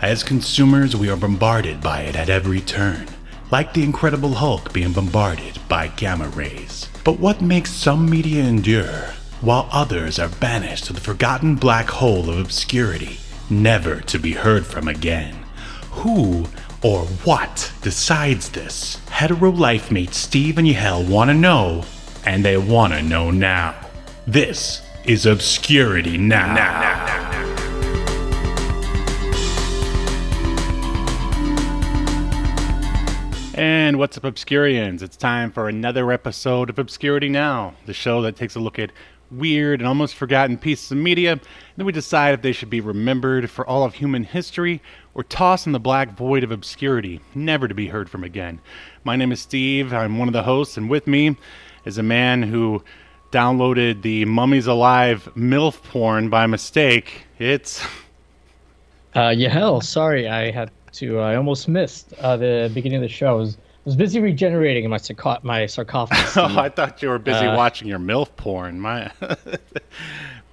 As consumers, we are bombarded by it at every turn, like the Incredible Hulk being bombarded by gamma rays. But what makes some media endure, while others are banished to the forgotten black hole of obscurity, never to be heard from again? Who or what decides this? Hetero life mates Steve and Yahel want to know, and they want to know now. This is Obscurity Now. And what's up, Obscurians? It's time for another episode of Obscurity Now, the show that takes a look at weird and almost forgotten pieces of media, and then we decide if they should be remembered for all of human history or tossed in the black void of obscurity, never to be heard from again. My name is Steve. I'm one of the hosts, and with me is a man who downloaded the Mummies Alive MILF porn by mistake. It's Yahel, sorry, I almost missed the beginning of the show. I was busy regenerating in my sarcophagus. Oh, I thought you were busy watching your MILF porn.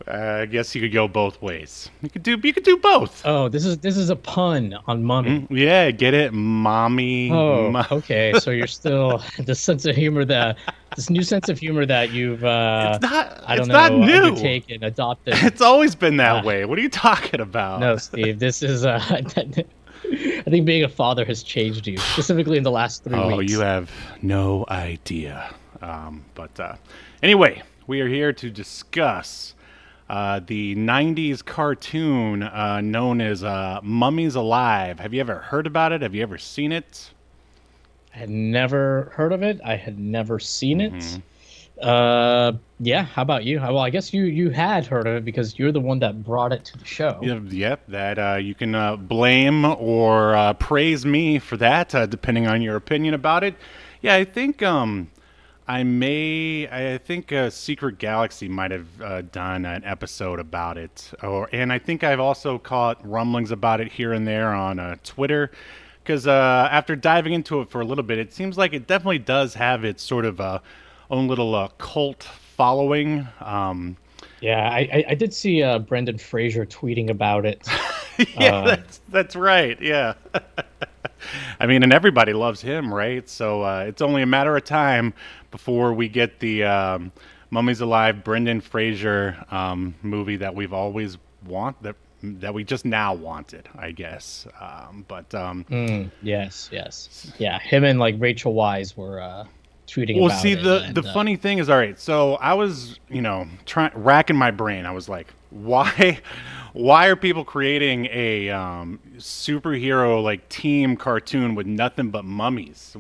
I guess you could go both ways. You could do both. Oh, this is a pun on mummy. Yeah, get it, mommy. Oh, okay. So you're still this new sense of humor that you've undertaken, adopted. It's always been that way. What are you talking about? No, Steve. This is I think being a father has changed you, specifically in the last 3 weeks. Oh, you have no idea. Anyway, we are here to discuss the 90s cartoon known as Mummies Alive. Have you ever heard about it? Have you ever seen it? I had never heard of it. I had never seen it. Yeah, how about you? Well, I guess you had heard of it because you're the one that brought it to the show. Yep, that you can blame or praise me for that, depending on your opinion about it. Yeah, I think Secret Galaxy might have done an episode about it, and I think I've also caught rumblings about it here and there on Twitter. Because after diving into it for a little bit, it seems like it definitely does have its sort of own little cult following. Yeah, I did see Brendan Fraser tweeting about it. Yeah, that's right. Yeah. I mean, and everybody loves him, right? So it's only a matter of time before we get the Mummies Alive Brendan Fraser movie that we've always that we just now wanted, I guess. Yes. Yeah, him and like Rachel Weisz were tweeting about it. Well, see, the funny thing is, all right, so I was, racking my brain. I was like, why are people creating a superhero like team cartoon with nothing but mummies?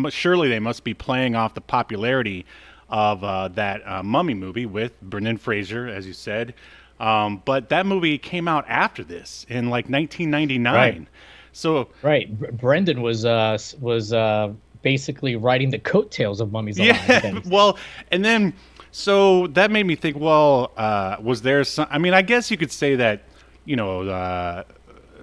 Surely they must be playing off the popularity of that mummy movie with Brendan Fraser, as you said. But that movie came out after this in like 1999. Right. So Brendan was basically riding the coattails of Mummies Alive. Yeah, well, and then so that made me think. Well, was there some? I mean, I guess you could say that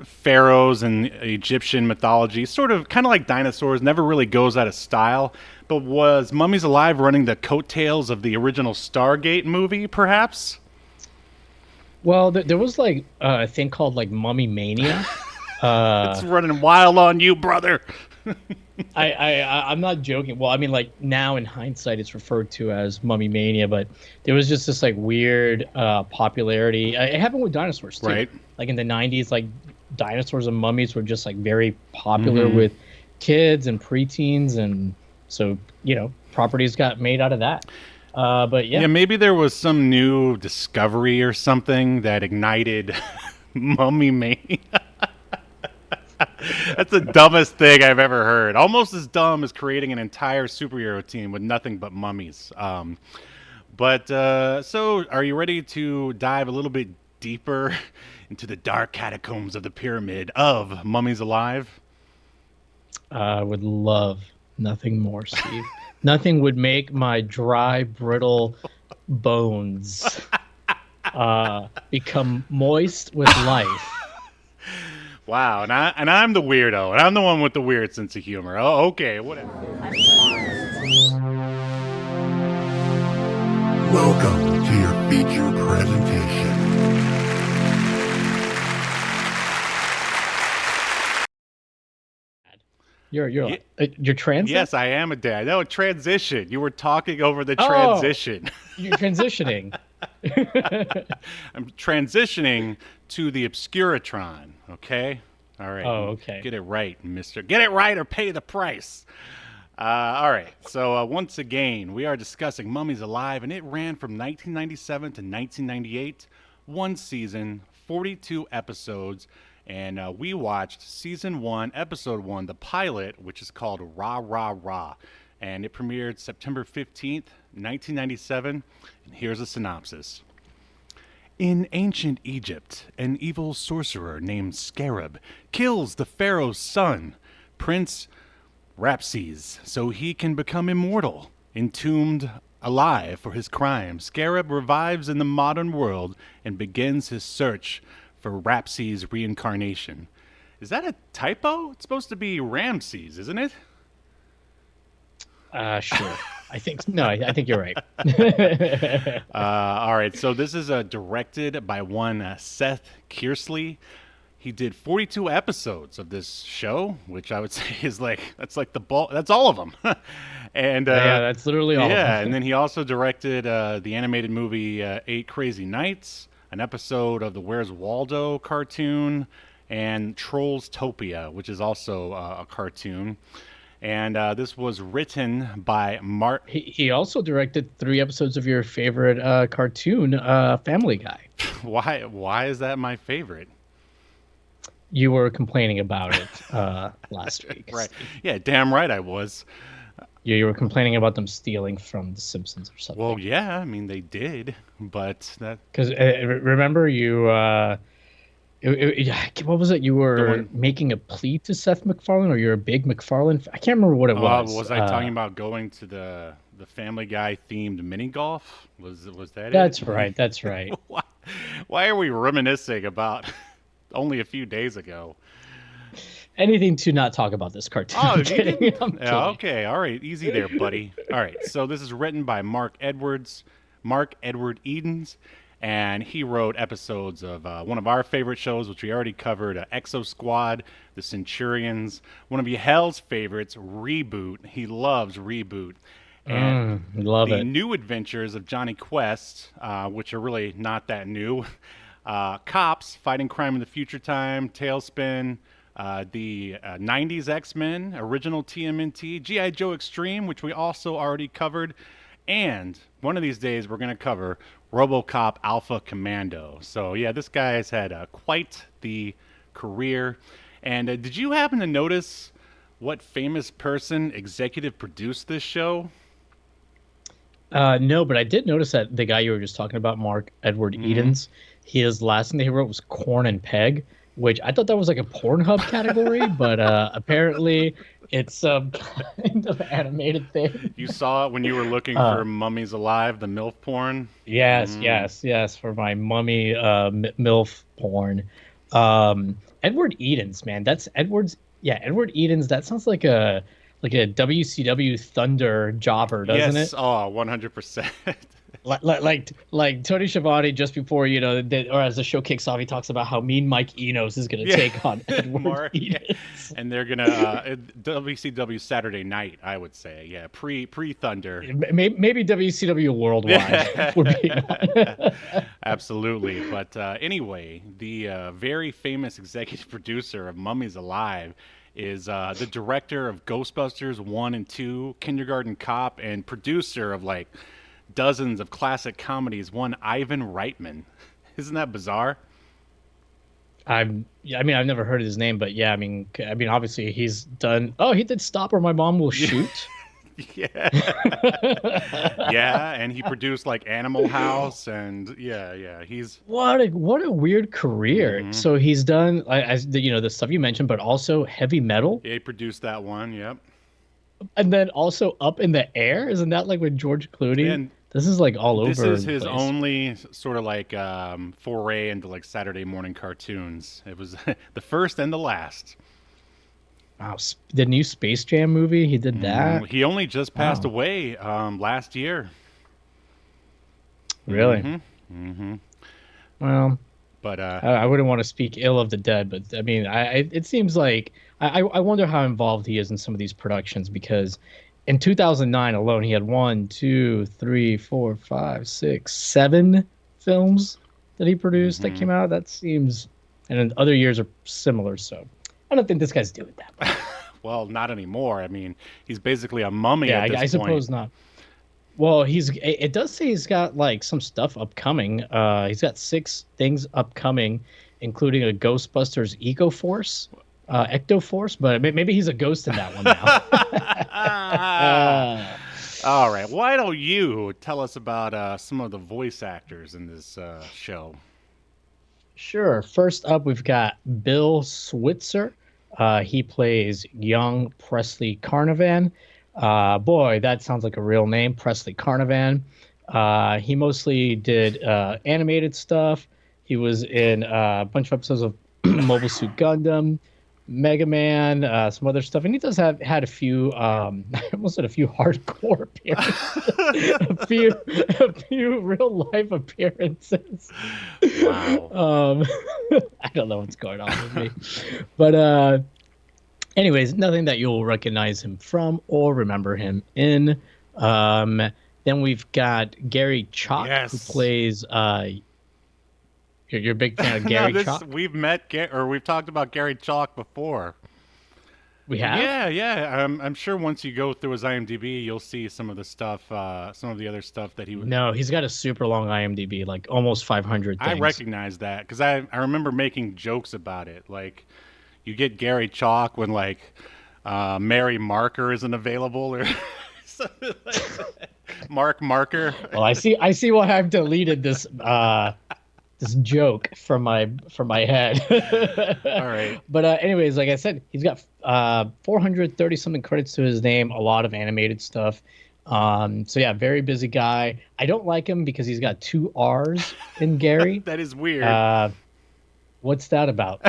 pharaohs and Egyptian mythology, sort of kind of like dinosaurs, never really goes out of style. But was Mummies Alive running the coattails of the original Stargate movie, perhaps? Well, there was like a thing called like Mummy Mania. It's running wild on you, brother. I'm not joking. Well, I mean, like now in hindsight, it's referred to as Mummy Mania, but there was just this like weird popularity. It happened with dinosaurs too. Right. Like in the 90s, like dinosaurs and mummies were just like very popular with kids and preteens, and so properties got made out of that. But yeah, maybe there was some new discovery or something that ignited Mummy Mania. That's the dumbest thing I've ever heard. Almost as dumb as creating an entire superhero team with nothing but mummies. So are you ready to dive a little bit deeper into the dark catacombs of the pyramid of Mummies Alive? I would love nothing more, Steve. Nothing would make my dry, brittle bones become moist with life. Wow, and I'm the weirdo, and I'm the one with the weird sense of humor. Oh, okay, whatever. Welcome to your feature presentation. You're trans? Yes, I am a dad. No, transition. You were talking over the Oh, transition. you're transitioning. I'm transitioning to the Obscuritron, okay? All right. Oh, okay. Get it right, mister. Get it right or pay the price. All right. So, once again, we are discussing Mummies Alive, and it ran from 1997 to 1998. One season, 42 episodes. And we watched season 1, episode 1, the pilot, which is called Rah Rah Rah. And it premiered September 15th, 1997. And here's a synopsis. In ancient Egypt, an evil sorcerer named Scarab kills the pharaoh's son, Prince Rapses, so he can become immortal. Entombed alive for his crime, Scarab revives in the modern world and begins his search for Rapses' reincarnation. Is that a typo? It's supposed to be Ramses, isn't it? Sure. I think you're right. All right, so this is directed by one Seth Kearsley. He did 42 episodes of this show, which I would say is that's the bulk. That's all of them. And yeah, that's literally all. Yeah, of them. and then he also directed the animated movie 8 Crazy Nights, an episode of the Where's Waldo cartoon, and Trollstopia, which is also a cartoon. And this was written by Mark. He also directed 3 episodes of your favorite cartoon, Family Guy. Why is that my favorite? You were complaining about it last week. Right. Yeah, damn right I was. You were complaining about them stealing from The Simpsons or something. Well, yeah, I mean, they did, but that... Because remember you... what was it? You were making a plea to Seth MacFarlane, or you're a big MacFarlane... I can't remember what it was. Was I talking about going to the Family Guy themed mini golf? Was that That's it? right, that's right. Why are we reminiscing about only a few days ago? Anything to not talk about this cartoon. Oh, I'm kidding. Yeah, okay, all right, easy there, buddy. All right, so this is written by Mark Edward Edens, and he wrote episodes of one of our favorite shows, which we already covered, Exo Squad, The Centurions, one of Yahel's favorites, Reboot. He loves Reboot. And love the it. New Adventures of Johnny Quest, which are really not that new. Cops, Fighting Crime in the Future Time, Tailspin, the 90s X-Men, original TMNT, G.I. Joe Extreme, which we also already covered, and one of these days we're going to cover RoboCop Alpha Commando. So yeah, this guy has had quite the career. And did you happen to notice what famous person executive produced this show? No, but I did notice that the guy you were just talking about, Mark Edward Edens, his last thing that he wrote was Corn and Peg, which I thought that was like a Pornhub category, but apparently it's some kind of animated thing. You saw it when you were looking for Mummies Alive, the MILF porn? Yes, for my mummy MILF porn. Edward Edens, man, Edward Edens, that sounds like a WCW Thunder jobber, doesn't it? Yes, 100%. Like Tony Schiavone just before, or as the show kicks off, he talks about how mean Mike Enos is going to take on Edward Edens. Yeah. And they're going to WCW Saturday Night, I would say. Yeah, pre-Thunder. Maybe WCW Worldwide would be Absolutely. But anyway, the very famous executive producer of Mummies Alive is the director of Ghostbusters 1 and 2, Kindergarten Cop, and producer of dozens of classic comedies, one Ivan Reitman. Isn't that bizarre? I've never heard of his name, but yeah, I mean, obviously he's done. Oh, he did Stop or My Mom Will Shoot. Yeah. Yeah, and he produced Animal House, and yeah, he's what a weird career. Mm-hmm. So he's done the stuff you mentioned, but also Heavy Metal. Yeah, he produced that one. Yep. And then also Up in the Air. Isn't that with George Clooney? And this is all over. This is his only sort of foray into Saturday morning cartoons. It was the first and the last. Wow, the new Space Jam movie, he did that. He only just passed away last year. Really? Mm-hmm. Mm-hmm. Well, But I wouldn't want to speak ill of the dead, but I mean, it seems like I wonder how involved he is in some of these productions because in 2009 alone, he had 7 films that he produced that came out. That seems, and then other years are similar. So I don't think this guy's doing that much. well, not anymore. I mean, he's basically a mummy Yeah, at this I point. suppose not. Well, it does say he's got like some stuff upcoming. He's got 6 things upcoming, including a Ghostbusters Ecto Force, but maybe he's a ghost in that one now. All right. Why don't you tell us about some of the voice actors in this show? Sure. First up, we've got Bill Switzer. He plays young Presley Carnavan. Boy, that sounds like a real name, Presley Carnavan. He mostly did animated stuff. He was in a bunch of episodes of Mobile Suit Gundam, Mega Man, some other stuff, and he does had a few. I almost said a few hardcore appearances, a few real life appearances. Wow. I don't know what's going on with me, but anyways, nothing that you'll recognize him from or remember him in. Then we've got Gary Chalk, who plays. You're a big fan of Gary Chalk? We've we've talked about Gary Chalk before. We have? Yeah. I'm sure once you go through his IMDb, you'll see some of the stuff, some of the other stuff that he was. No, he's got a super long IMDb, like almost 500 things. I recognize that because I remember making jokes about it. Like, you get Gary Chalk when, like, Mary Marker isn't available or something like that. Mark Marker. Well, I see why I've deleted this this joke from my head. All right. But anyways, like I said, he's got 430 something credits to his name, a lot of animated stuff. So yeah, very busy guy. I don't like him because he's got 2 R's in Gary. That is weird. What's that about?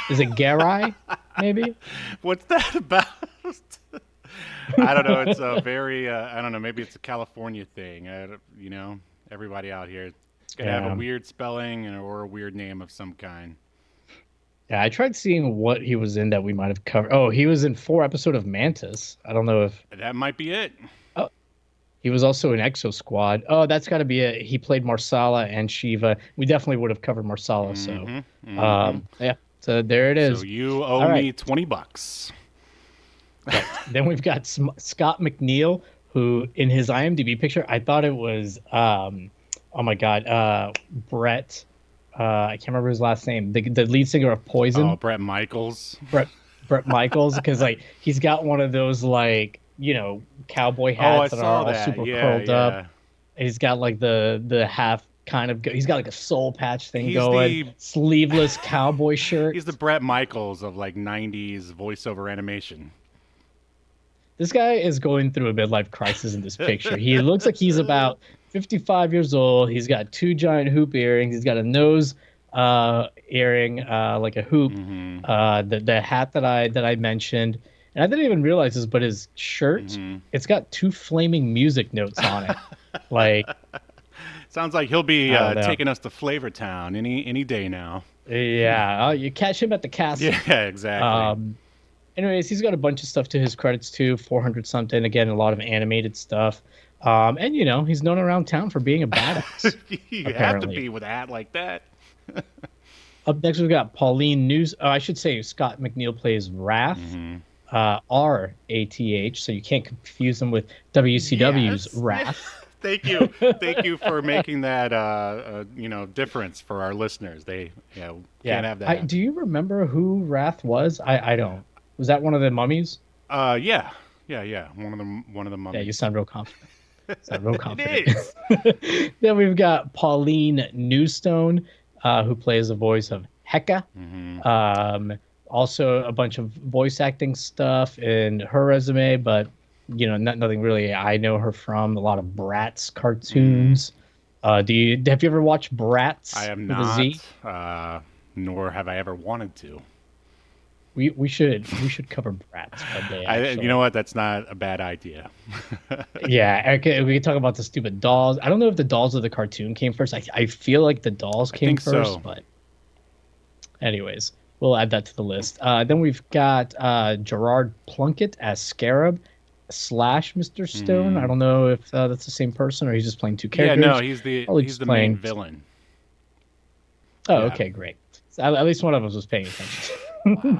Is it Garai, maybe? What's that about? I don't know. It's a very, I don't know, maybe it's a California thing. Everybody out here. It's going to have a weird spelling or a weird name of some kind. Yeah, I tried seeing what he was in that we might have covered. Oh, he was in 4 episodes of Mantis. I don't know if... That might be it. Oh, he was also in Exo Squad. Oh, that's got to be it. He played Marsala and Shiva. We definitely would have covered Marsala, yeah. So there it is. So you owe me $20. Right. Then we've got Scott McNeil, who in his IMDb picture, I thought it was... oh my God, Brett. I can't remember his last name. The lead singer of Poison. Oh, Brett Michaels. Brett Michaels, because like he's got one of those like cowboy hats that are all super curled up. He's got like the half kind of. He's got like a soul patch thing going. Sleeveless cowboy shirt. He's the Brett Michaels of like '90s voiceover animation. This guy is going through a midlife crisis in this picture. He looks like he's about 55 years old. He's got 2 giant hoop earrings. He's got a nose earring, like a hoop. The hat that I mentioned, and I didn't even realize this, but his shirt, it's got 2 flaming music notes on it. Like, sounds like he'll be taking us to Flavor Town any day now. Yeah, you catch him at the castle. Yeah, exactly. Anyways, he's got a bunch of stuff to his credits too, 400 something. Again, a lot of animated stuff. And he's known around town for being a badass. You have to be with a hat like that. Up next, we've got Pauline News. I should say Scott McNeil plays Wrath, R-A-T-H, so you can't confuse him with WCW's Wrath. Thank you for making that difference for our listeners. They can't have that. Do you remember who Wrath was? I don't. Was that one of the mummies? Yeah. One of the mummies. Yeah, you sound real confident. It is. Then we've got Pauline Newstone, who plays the voice of Hecka. Also a bunch of voice acting stuff in her resume, but nothing really I know her from. A lot of Bratz cartoons. Have you ever watched Bratz? I have not. Nor have I ever wanted to. We should cover Bratz one day. You know what? That's not a bad idea. Yeah, we could talk about the stupid dolls. I don't know if the dolls of the cartoon came first. I feel like the dolls came first, but Anyways, we'll add that to the list. Then we've got Gerard Plunkett as Scarab slash Mr. Stone. I don't know if that's the same person or he's just playing two Yeah, characters. no, he's the Probably he's just the playing... main villain. Oh, Yeah. okay, great. So at least one of us was paying attention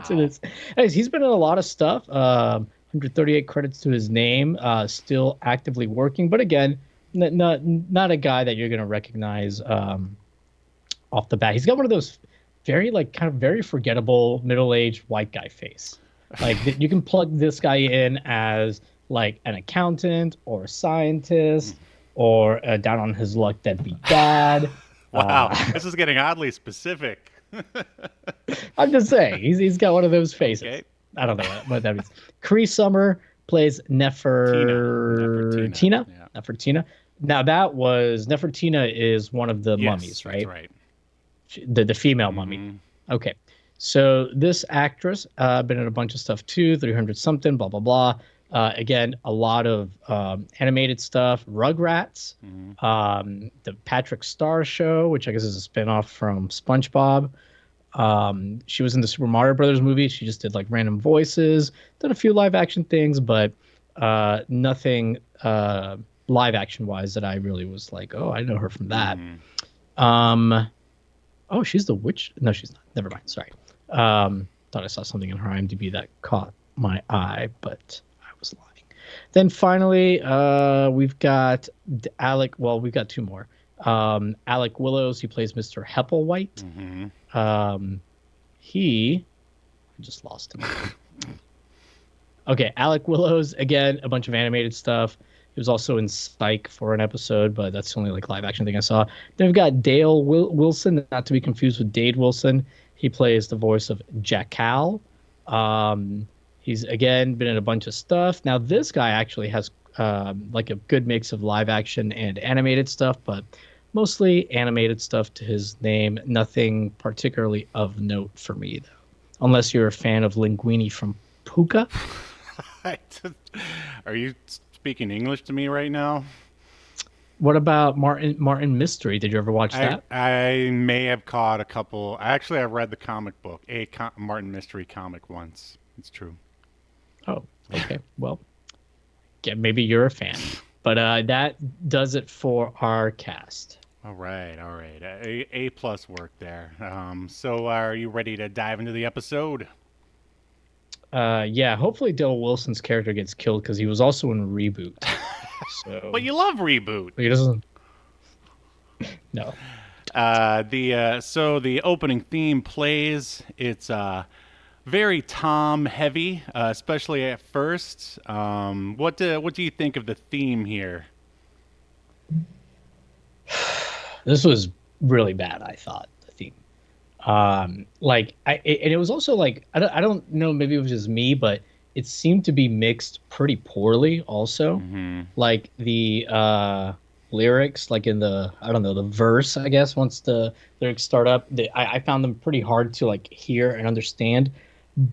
to this. Anyways, he's been in a lot of stuff. 138 credits to his name. Still actively working, but again, not a guy that you're gonna recognize off the bat. He's got one of those very kind of very forgettable middle-aged white guy face. Like you can plug this guy in as like an accountant or a scientist or down on his luck deadbeat dad. Wow, this is getting oddly specific. I'm just saying, he's got one of those faces. Okay. I don't know what that means. Cree Summer plays Nefertina. Yeah. Nefertina. Now that was Nefertina is one of the mummies, right? That's right. The female mummy. Okay. So this actress been in a bunch of stuff too, 300 something, blah blah blah. Again, a lot of animated stuff. Rugrats, the Patrick Star Show, which I guess is a spinoff from SpongeBob. She was in the Super Mario Brothers movie. She just did like random voices, done a few live action things, but nothing live action wise that I really was like, oh, I know her from that. Oh, she's the witch. No, she's not. Never mind. Sorry. Thought I saw something in her IMDb that caught my eye, but I was lying. Then finally, we've got Alec. Well, we've got two more. Alec Willows, he plays Mr. Hepplewhite. I just lost him. Okay, Alec Willows, again, a bunch of animated stuff. He was also in Psych for an episode, but that's the only like live action thing I saw. Then we've got Dale Wilson, not to be confused with Dade Wilson. He plays the voice of Jackal. He's again been in a bunch of stuff. Now this guy actually has like a good mix of live action and animated stuff, but mostly animated stuff to his name. Nothing particularly of note for me though, unless you're a fan of Linguini from Puka. Are you speaking English to me right now? What about Martin Mystery? Did you ever watch that? I may have caught a couple. Actually, I read the comic book, Martin Mystery comic once. It's true. Oh, okay. Well, yeah, maybe you're a fan. But that does it for our cast. All right. A plus work there. So are you ready to dive into the episode? Yeah, hopefully Dale Wilson's character gets killed because he was also in Reboot. So, But you love Reboot. He doesn't. No. So the opening theme plays. It's very Tom heavy, especially at first. What do you think of the theme here? This was really bad, I thought, the theme. And it was also like I don't know, maybe it was just me, but it seemed to be mixed pretty poorly also. Like the lyrics, like in the the verse, I guess, once the lyrics start up, I found them pretty hard to like hear and understand.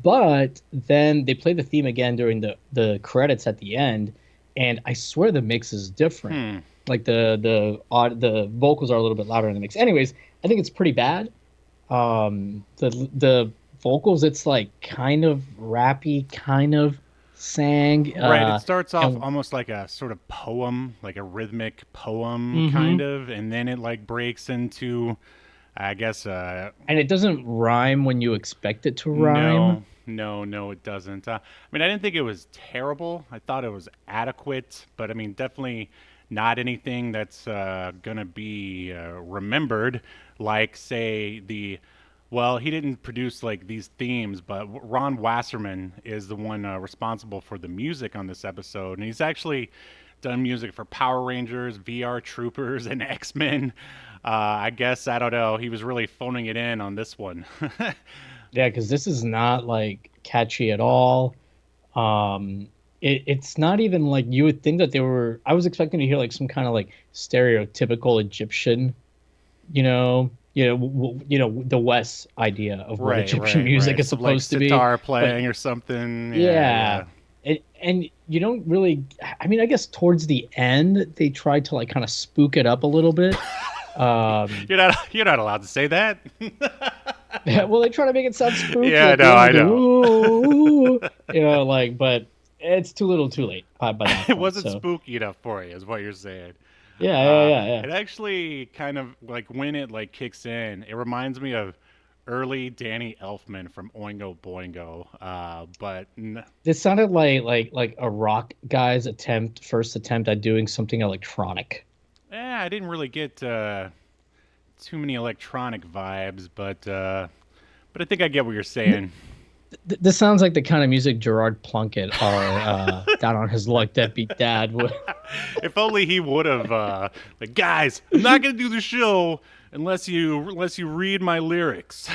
But then they play the theme again during the credits at the end, and I swear the mix is different. Like the vocals are a little bit louder in the mix. Anyways, I think it's pretty bad. The vocals, it's like kind of rappy, kind of sang. Right, it starts off almost like a sort of poem, like a rhythmic poem kind of, and then it like breaks into, I guess. And it doesn't rhyme when you expect it to rhyme. No, it doesn't. I mean, I didn't think it was terrible. I thought it was adequate, but I mean, definitely not anything that's gonna be remembered. Like, say, well, he didn't produce like these themes, but Ron Wasserman is the one responsible for the music on this episode, and he's actually done music for Power Rangers, VR Troopers, and X-Men. I guess, I don't know, he was really phoning it in on this one. Yeah, because this is not like catchy at all. It's not even like you would think that they were. I was expecting to hear like some kind of like stereotypical Egyptian, the West idea of what Egyptian music is supposed to be. Sitar playing or something. Yeah. And you don't really. I mean, I guess towards the end they tried to like kind of spook it up a little bit. You're not allowed to say that. Well, they try to make it sound spooky. Yeah, At the no, end, I they go, know. "Ooh, ooh," like, but it's too little, too late by that It point. wasn't So spooky enough for you, is what you're saying. yeah, yeah, yeah, yeah. It actually kind of like when it like kicks in, it reminds me of early Danny Elfman from Oingo Boingo. This sounded like a rock guy's first attempt at doing something electronic. I didn't really get too many electronic vibes, but I think I get what you're saying. This sounds like the kind of music Gerard Plunkett or down on his luck deadbeat dad would. If only he would have like, guys, I'm not gonna do the show unless you read my lyrics.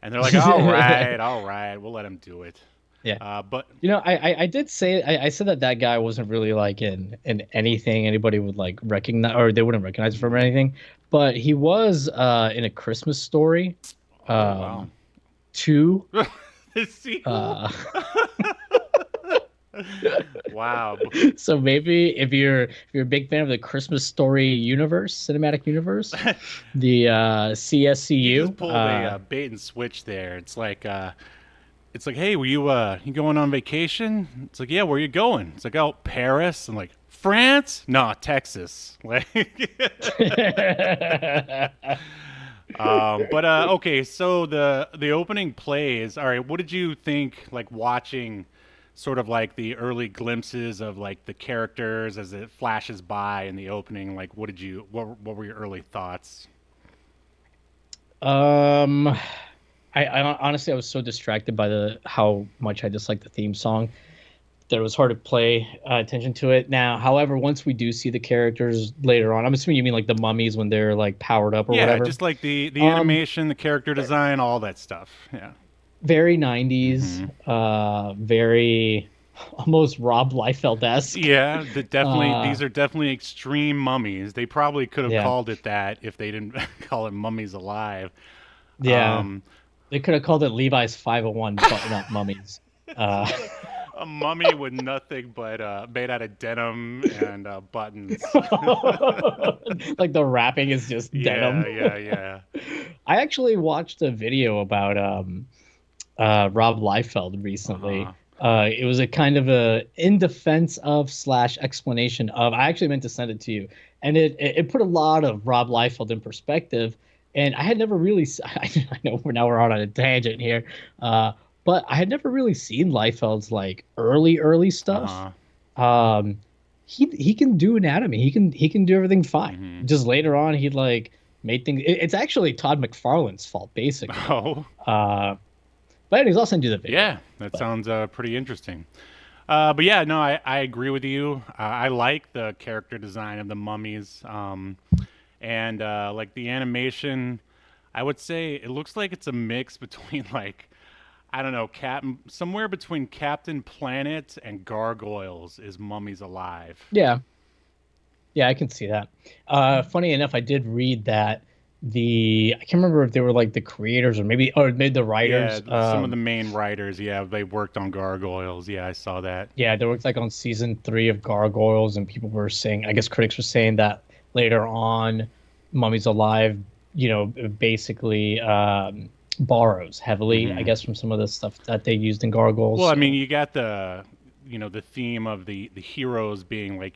And they're like, all right, we'll let him do it. Yeah. But I did say I said that guy wasn't really like in anything anybody would like recognize or they wouldn't recognize him from anything, but he was in a Christmas Story, oh wow, 2. the sequel. Wow. So maybe if you're a big fan of the Christmas Story cinematic universe, the You CSCU, just pulled a bait and switch there. It's like, hey, were you going on vacation? It's like, yeah, where you going? It's like, oh, Paris. I'm like, France? No, Texas. Like, but okay, so the opening plays. All right, what did you think? Like watching, sort of like the early glimpses of like the characters as it flashes by in the opening. Like, what were your early thoughts? um, I honestly I was so distracted by the how much I disliked the theme song that it was hard to play attention to it. Now, however, once we do see the characters later on, I'm assuming you mean like the mummies when they're like powered up or Yeah, whatever. just like the Um, animation, the character design, all that stuff. Yeah. very 90s, Hmm. very almost Rob Liefeld-esque. Yeah, Uh, these are definitely extreme mummies. They probably could have yeah, called it that if they didn't call it Mummies Alive. yeah. Um, They could have called it Levi's 501 button-up mummies. it's Uh, just a mummy with nothing but made out of denim and buttons. like the wrapping is just Yeah, denim. yeah, yeah. I actually watched a video about Rob Liefeld Uh huh. recently. It was a kind of a in defense of slash explanation of. I actually meant to send it to you, and it put a lot of Rob Liefeld in perspective. And I had never really. I know we're on a tangent here, but I had never really seen Liefeld's like early Uh stuff. huh. Um, he can do anatomy. He can do everything fine. Hmm. Just later on, he like made things. It's actually Todd McFarlane's fault, basically. Oh, Uh, but anyways, I'll send you the video. yeah. That But sounds pretty interesting. But yeah, no, I agree with you. I like the character design of the mummies. And like the animation, I would say it looks like it's a mix between like I don't know, somewhere between Captain Planet and Gargoyles is Mummies Alive. yeah, yeah, I can see that. Funny enough, I did read that I can't remember if they were like the creators or maybe the Yeah, writers. some of the main writers, yeah, they worked on Gargoyles. Yeah, I saw that. Yeah, they worked like on season 3 of Gargoyles, and people were saying, I guess critics were saying that later on, Mummies Alive, basically borrows heavily, I Hmm. guess, from some of the stuff that they used in Well, Gargoyles. I mean, So you got the theme of the heroes being like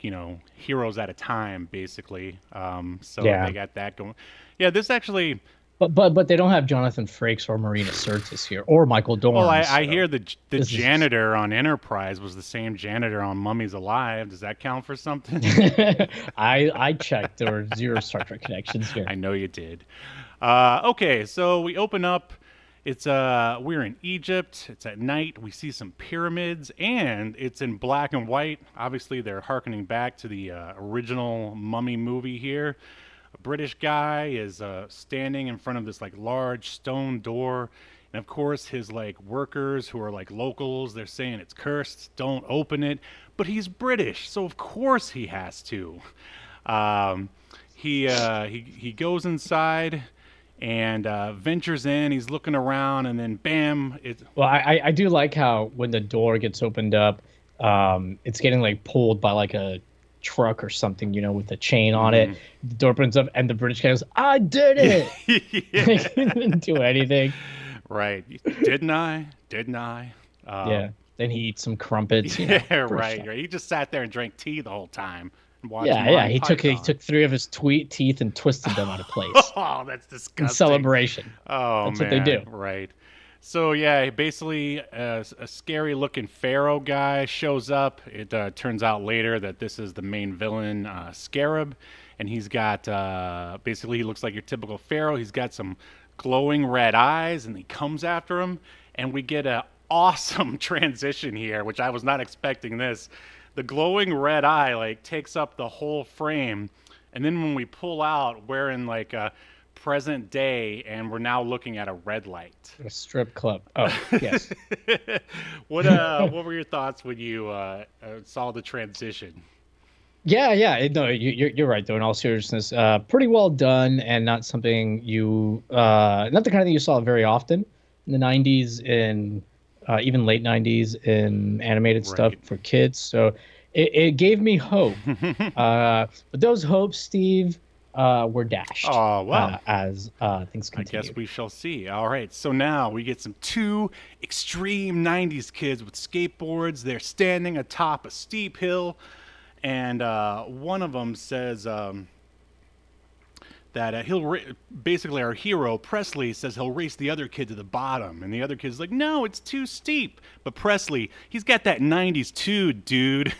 heroes at a time, basically. So yeah, they got that going. Yeah, this actually. but they don't have Jonathan Frakes or Marina Sirtis here or Michael Well, Dorn. I So hear the this is janitor on Enterprise was the same janitor on Mummies Alive. Does that count for something? I checked. There were zero Star Trek connections here. I know you did. Okay, so we open up. It's we're in Egypt. It's at night. We see some pyramids, and it's in black and white. Obviously, they're harkening back to the original Mummy movie here. A British guy is standing in front of this like large stone door, and of course, his like workers who are like locals, they're saying it's cursed. Don't open it. But he's British, so of course he has to. Um, he goes inside and ventures in. He's looking around, and then bam! Well, I do like how when the door gets opened up, it's getting like pulled by like a truck or something, with a chain on it. The door opens up, and the British guy goes, "I did it!" Like, he didn't do anything. Right. Didn't I? Didn't I? Yeah. Then he eats some crumpets. Yeah, British right. He just sat there and drank tea the whole time and watched Yeah. Monty He Python. took three of his teeth and twisted them out of place Oh, that's disgusting. in celebration. Oh, That's man. what they do. Right. So, yeah, basically a scary-looking pharaoh guy shows up. It turns out later that this is the main villain, Scarab, and he's got, basically he looks like your typical pharaoh. He's got some glowing red eyes, and he comes after him, and we get a awesome transition here, which I was not expecting this. The glowing red eye, like, takes up the whole frame, and then when we pull out, we're in, like, a present day, and we're now looking at a red light. A strip club. Oh, yes. What were your thoughts when you saw the transition? Yeah. No, you're right though. In all seriousness, pretty well done, and not something not the kind of thing you saw very often in the '90s, and even late '90s in animated stuff Right. for kids. So it gave me hope. But those hopes, Steve, were dashed. Oh, wow. As things I continue. guess we shall see. All right, so now we get some two extreme 90s kids with skateboards. They're standing atop a steep hill, and one of them says that basically our hero, Presley, says he'll race the other kid to the bottom. And the other kid's like, no, it's too steep. But Presley, he's got that 90s too, dude.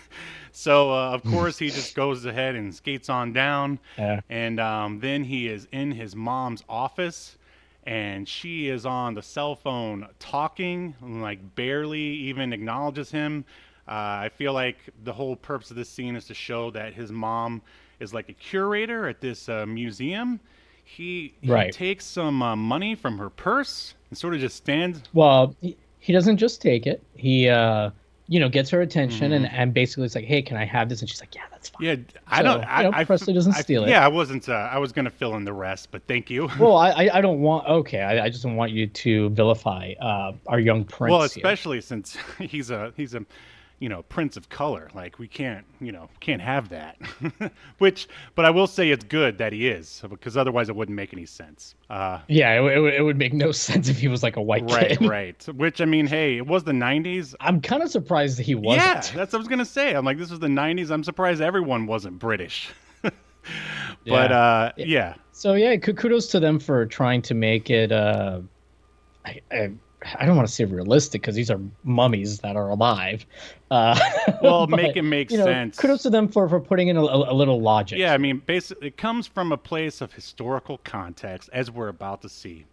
So, of course, he just goes ahead and skates on down. Yeah. And then he is in his mom's office, and she is on the cell phone talking, like barely even acknowledges him. I feel like the whole purpose of this scene is to show that his mom is like a curator at this museum. He takes some money from her purse and sort of just stands. Well, he doesn't just take it. He gets her attention and basically it's like, hey, can I have this? And she's like, yeah, that's fine. Yeah, Presley doesn't steal it. Yeah, I wasn't. I was gonna fill in the rest, but thank you. Well, I don't want. Okay, I just don't want you to vilify our young prince. Well, especially since he's a prince of color. Like we can't have that. But I will say it's good that he is, because otherwise it wouldn't make any sense. Yeah, it would make no sense if he was like a white kid. Right. Which, I mean, hey, it was the 90s. I'm kind of surprised that he wasn't. Yeah, that's what I was gonna say. I'm like, this was the 90s. I'm surprised everyone wasn't British. But yeah. So yeah, kudos to them for trying to make it. I don't want to say realistic because these are mummies that are alive. Well, make it make sense. Kudos to them for putting in a little logic. Yeah, I mean, basically, it comes from a place of historical context, as we're about to see.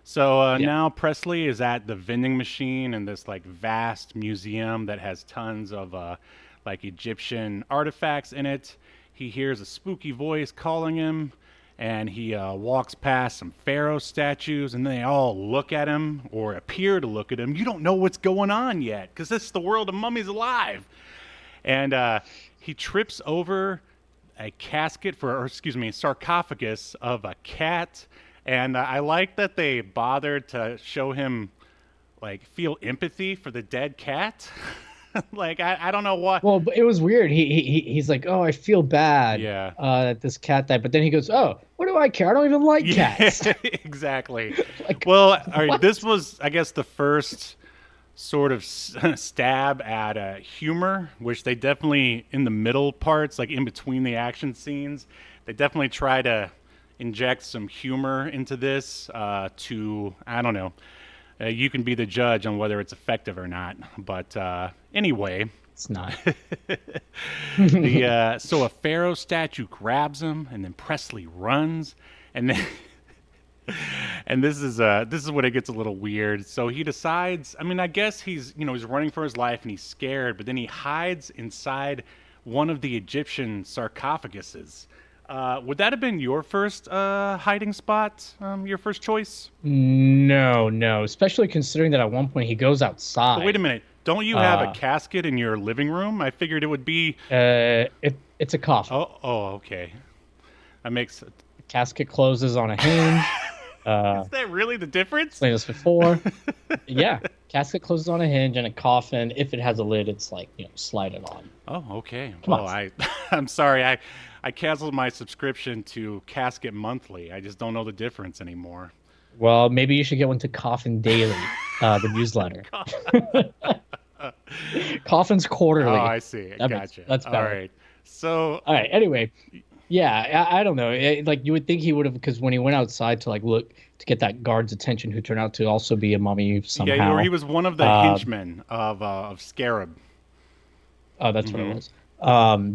So now Presley is at the vending machine in this like vast museum that has tons of like Egyptian artifacts in it. He hears a spooky voice calling him, and he walks past some pharaoh statues, and they all look at him or appear to look at him. You don't know what's going on yet, because this is the world of Mummies Alive. And he trips over a sarcophagus of a cat. And I like that they bothered to show him, like, feel empathy for the dead cat. Like, I don't know what. Well, but it was weird. He's like, oh, I feel bad. Yeah. That this cat died. But then he goes, oh, what do I care? I don't even like cats. Yeah, exactly. Like, well, all right, this was, I guess, the first sort of stab at humor, which they definitely, in the middle parts, like in between the action scenes, they definitely try to inject some humor into this to, I don't know. You can be the judge on whether it's effective or not. But anyway. It's not. So a pharaoh statue grabs him, and then Presley runs. And then and this is when it gets a little weird. So he decides, I mean, I guess he's running for his life and he's scared, but then he hides inside one of the Egyptian sarcophaguses. Would that have been your first hiding spot, your first choice? No, especially considering that at one point he goes outside. But wait a minute. Don't you have a casket in your living room? I figured it would be... It's a coffin. Oh, okay. That makes... The casket closes on a hinge. Is that really the difference? Explained this before. Yeah. Casket closes on a hinge, and a coffin, if it has a lid, it's like, slide it on. Oh, okay. Come Well, on. I'm sorry. I canceled my subscription to Casket Monthly. I just don't know the difference anymore. Well, maybe you should get one to Coffin Daily, the newsletter. Coffin's Oh, quarterly. I see. Gotcha. That's All better. right. So, All right. Anyway, yeah, I don't know. Like you would think he would have, because when he went outside to like look to get that guard's attention, who turned out to also be a mummy yeah, or somehow. he was one of the Uh, henchmen of Scarab. oh, that's what it Hmm. was.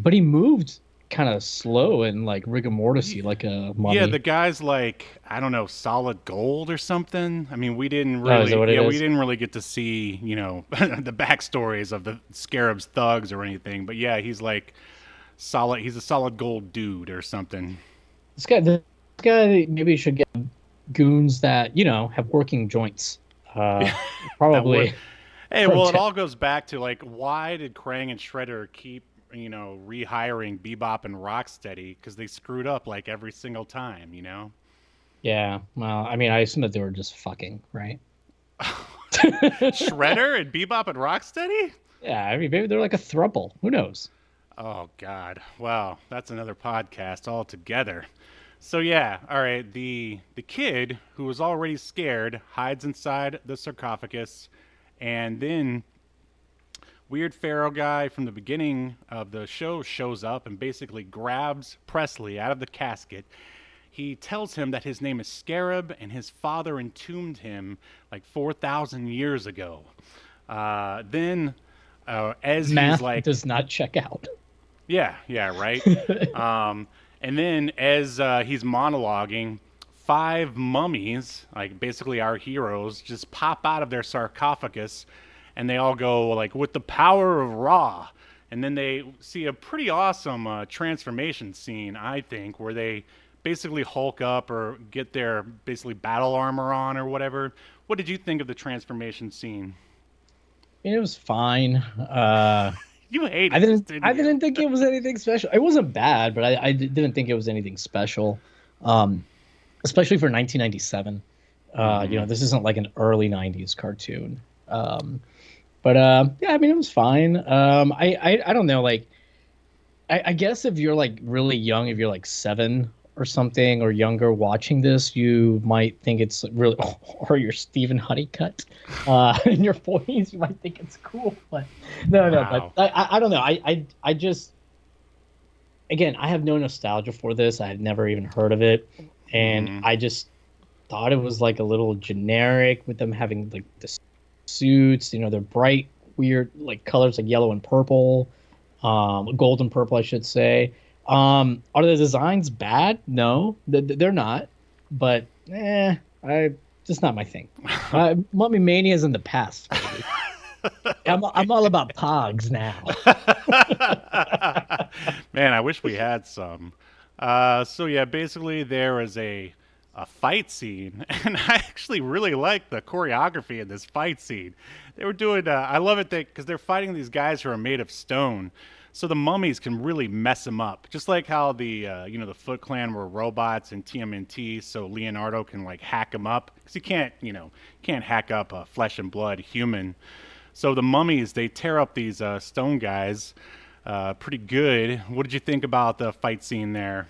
But he moved kind of slow and like rigor mortis like a Yeah, the mummy. guy's like, I don't know, solid gold or something. I mean, Oh, is that what it we is? didn't really get to see, the backstories of the Scarab's thugs or anything. But yeah, he's like solid. He's a solid gold dude or something. This guy maybe should get goons that have working joints. Uh, That would. Probably Hey, pro well, it tip. all goes back to like, why did Krang and Shredder keep, rehiring Bebop and Rocksteady? Because they screwed up like every single time, you know? Yeah. Well, I mean, I assume that they were just fucking, right? Shredder and Bebop and Rocksteady? Yeah, I mean, maybe they're like a throuple. Who knows? Oh God. Wow, that's another podcast altogether. So yeah, all right, the kid who was already scared hides inside the sarcophagus, and then weird pharaoh guy from the beginning of the show shows up and basically grabs Presley out of the casket. He tells him that his name is Scarab and his father entombed him like 4,000 years ago. Then as he's Math like, does not check out. yeah, yeah, right. And then as he's monologuing, five mummies, like basically our heroes, just pop out of their sarcophagus, and they all go like, "With the power of Ra." And then they see a pretty awesome transformation scene, I think, where they basically hulk up or get their basically battle armor on or whatever. What did you think of the transformation scene? It was fine. You I hated this, didn't didn't I you? didn't think it was anything special. It wasn't bad, but didn't think it was anything special. Um, Especially for 1997. Mm-hmm. This isn't like an early 90s cartoon. But yeah, I mean it was fine. I don't know, like I guess if you're like really young, if you're like 7 or something or younger watching this, you might think it's really, or you're Stephen Honeycutt in your 40s, you might think it's cool. But no. But Wow. I don't know. I just, again, I have no nostalgia for this. I had never even heard of it, and Mm-hmm. I just thought it was like a little generic with them having like the suits. They're bright, weird like colors like yellow and purple, gold and purple, I should say. Are the designs bad? No, they're not. But I just not my thing. Mummy Mania is in the past, baby. I'm all about pogs now. Man, I wish we had some. So yeah, basically there is a fight scene, and I actually really like the choreography in this fight scene. They were doing. I love it because they're fighting these guys who are made of stone, so the mummies can really mess them up. Just like how the Foot Clan were robots in TMNT, so Leonardo can like hack them up because you can't hack up a flesh and blood human. So the mummies, they tear up these stone guys pretty good. What did you think about the fight scene there?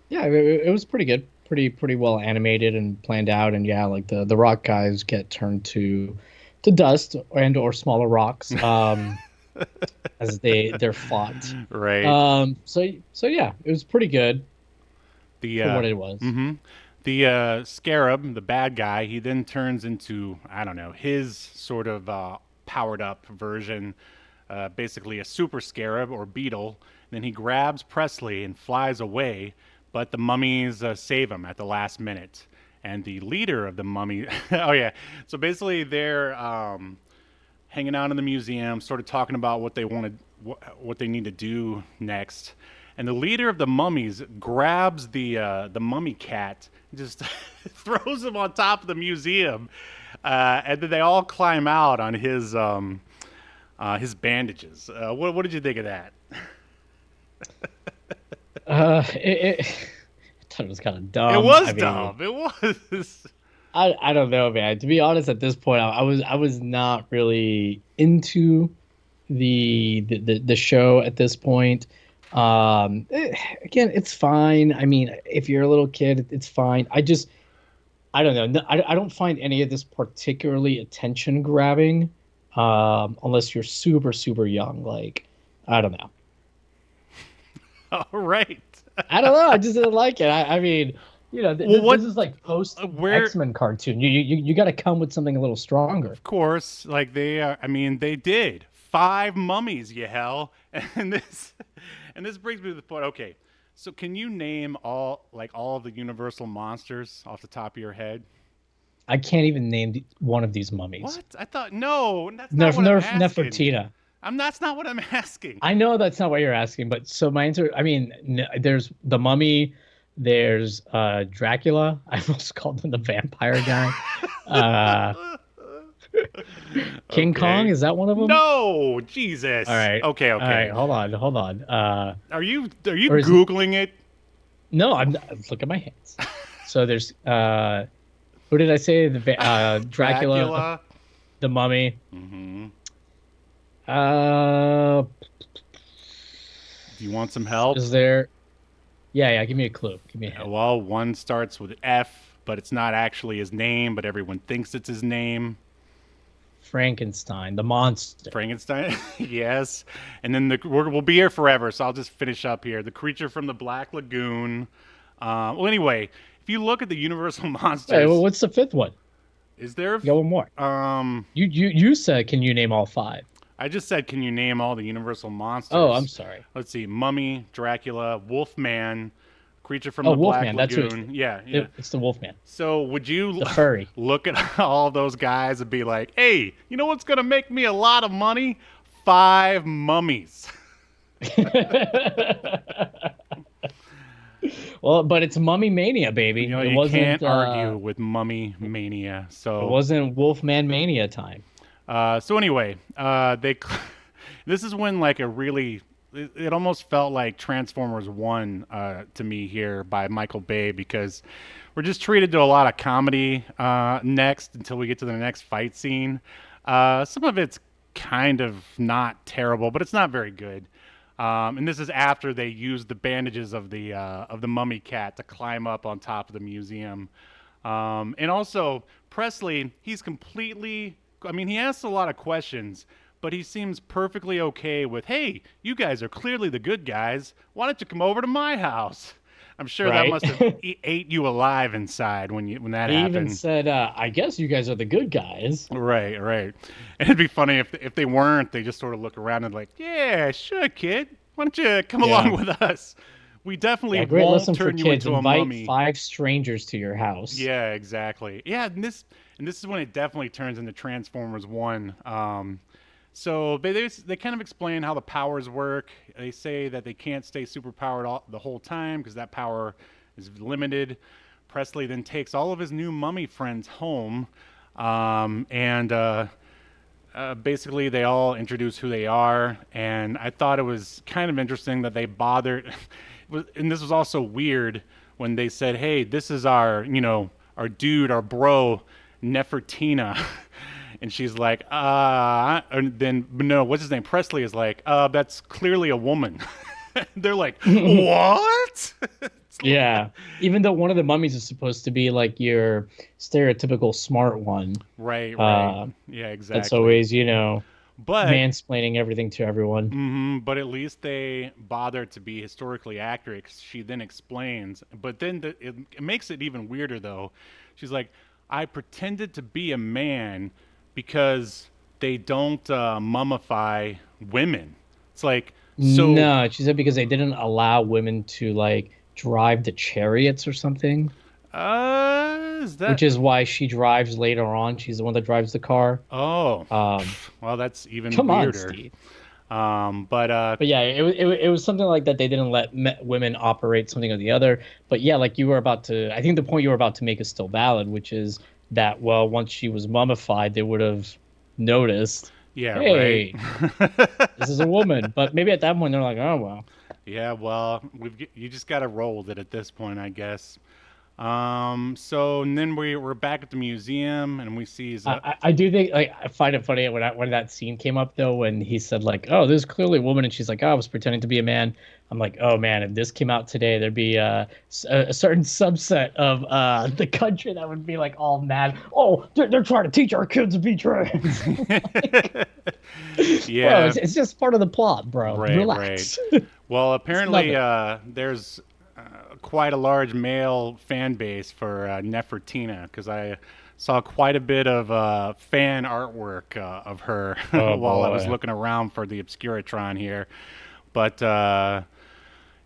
Yeah, it was pretty good, pretty well animated and planned out. And yeah, like the rock guys get turned to dust and or smaller rocks as they're fought. Right. So yeah, it was pretty good The for what it was. mhm. The Scarab, the bad guy, he then turns into, I don't know, his sort of powered up version, basically a super Scarab or beetle. Then he grabs Presley and flies away, but the mummies save him at the last minute. And the leader of the mummy, oh yeah, so basically they're hanging out in the museum, sort of talking about what they wanted, what they need to do next. And the leader of the mummies grabs the mummy cat, and just throws him on top of the museum, and then they all climb out on his bandages. What did you think of that? I thought it was kind of It dumb. was I mean, dumb. It was. I don't know, man. To be honest, at this point, I was not really into the show at this point. Again, it's fine. I mean, if you're a little kid, it's fine. I don't know. I don't find any of this particularly attention grabbing, unless you're super super young. Like, I don't know. All right. I don't know. I just didn't like it. I mean, this is like post where X-Men cartoon. You got to come with something a little stronger. Of course, like they are. I mean, they did 5 mummies, Yahel, and this brings me to the point. Okay, so can you name all of the Universal monsters off the top of your head? I can't even name one of these mummies. What? I thought no, that's not what I'm asking. Nefertina. That's not what I'm asking. I know that's not what you're asking, but so my answer. I mean, there's the mummy. There's Dracula. I almost called him the vampire guy. King Kong, is that one of them? No, Jesus. All right. Okay. All right. Hold on. Are you Googling it? No, look at my hands. So there's who did I say? The Dracula, the mummy. Mm-hmm. Do you want some help? Is there? Yeah. Give me a clue. Give me a hint. Well, one starts with F, but it's not actually his name, but everyone thinks it's his name. Frankenstein, the monster. Frankenstein, yes. And then we'll be here forever, so I'll just finish up here. The creature from the Black Lagoon. Well, anyway, if you look at the Universal monsters, Hey, well, what's the 5th one? Is there? Go one more. You said, can you name all 5? I just said, can you name all the Universal monsters? Oh, I'm sorry. Let's see: Mummy, Dracula, Wolfman, creature from the Black Lagoon. Yeah, it's the Wolfman. So would you the furry look at all those guys and be like, hey, you know what's gonna make me a lot of money? 5 mummies. Well, but it's Mummy Mania, baby. You can't argue with Mummy Mania. So it wasn't Wolfman Mania time. So anyway, this is when like it almost felt like Transformers 1 to me here by Michael Bay, because we're just treated to a lot of comedy next until we get to the next fight scene. Some of it's kind of not terrible, but it's not very good. And this is after they used the bandages of the mummy cat to climb up on top of the museum. And also Presley, he asks a lot of questions, but he seems perfectly okay with, hey, you guys are clearly the good guys. Why don't you come over to my house? I'm sure that must have ate you alive inside when that happened. He even said, I guess you guys are the good guys. Right. And it'd be funny if they weren't. They just sort of look around and like, yeah, sure, kid. Why don't you come along with us? We definitely won't turn you into a mummy. Invite 5 strangers to your house. Yeah, exactly. Yeah, and this is when it definitely turns into Transformers 1. So they kind of explain how the powers work. They say that they can't stay superpowered the whole time because that power is limited. Presley then takes all of his new mummy friends home, and basically they all introduce who they are. And I thought it was kind of interesting that they bothered. And this was also weird when they said, hey, this is our dude, our bro, Nefertina. And she's like, and then, no, what's his name? Presley is like, that's clearly a woman. They're like, what? Yeah. Even though one of the mummies is supposed to be like your stereotypical smart one. Right. Yeah, exactly. That's always, but mansplaining everything to everyone. Mm-hmm, but at least they bother to be historically accurate. She then explains. But then it makes it even weirder, though. She's like, I pretended to be a man because they don't mummify women. It's like, so no, she said because they didn't allow women to like drive the chariots or something. Which is why she drives later on. She's the one that drives the car. Oh, well, that's even come weirder. On, Steve. But yeah, it was something like that. They didn't let women operate something or the other. But yeah, like you were about to, I think the point you were about to make is still valid, which is that, well, once she was mummified, they would have noticed. Yeah, hey, right. This is a woman. But maybe at that point they're like, oh well. Yeah, well, you just got to roll with it at this point, I guess. So and then we're back at the museum, and we see I do think like I find it funny when that scene came up though when he said like, oh, this is clearly a woman, and she's like, oh, I was pretending to be a man. I'm like, oh man, if this came out today, there'd be a certain subset of the country that would be like all mad. Oh, they're trying to teach our kids to be trans. yeah, Bro, it's just part of the plot, bro. right, Relax. right. Well, apparently, Love there's quite a large male fan base for Nefertina because I saw quite a bit of fan artwork of her Oh while I was boy. looking around for the Obscuritron here. But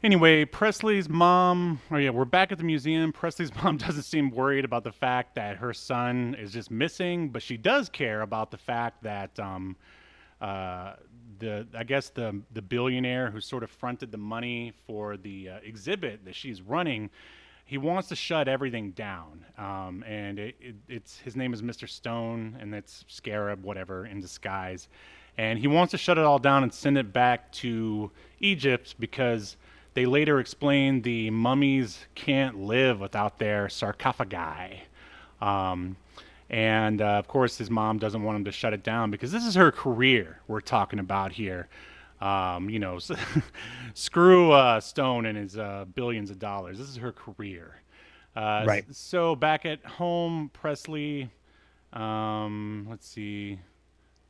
anyway, Presley's mom, oh yeah, we're back at the museum. Presley's mom doesn't seem worried about the fact that her son is just missing, but she does care about the fact that uh, I guess the billionaire who sort of fronted the money for the exhibit that she's running, he wants to shut everything down. And it's his name is Mr. Stone, and it's Scarab, whatever, in disguise. And he wants to shut it all down and send it back to Egypt because they later explain the mummies can't live without their sarcophagi. Um, and of course, his mom doesn't want him to shut it down because this is her career we're talking about here. You know, screw Stone and his billions of dollars. This is her career. Right. So back at home, Presley. Let's see.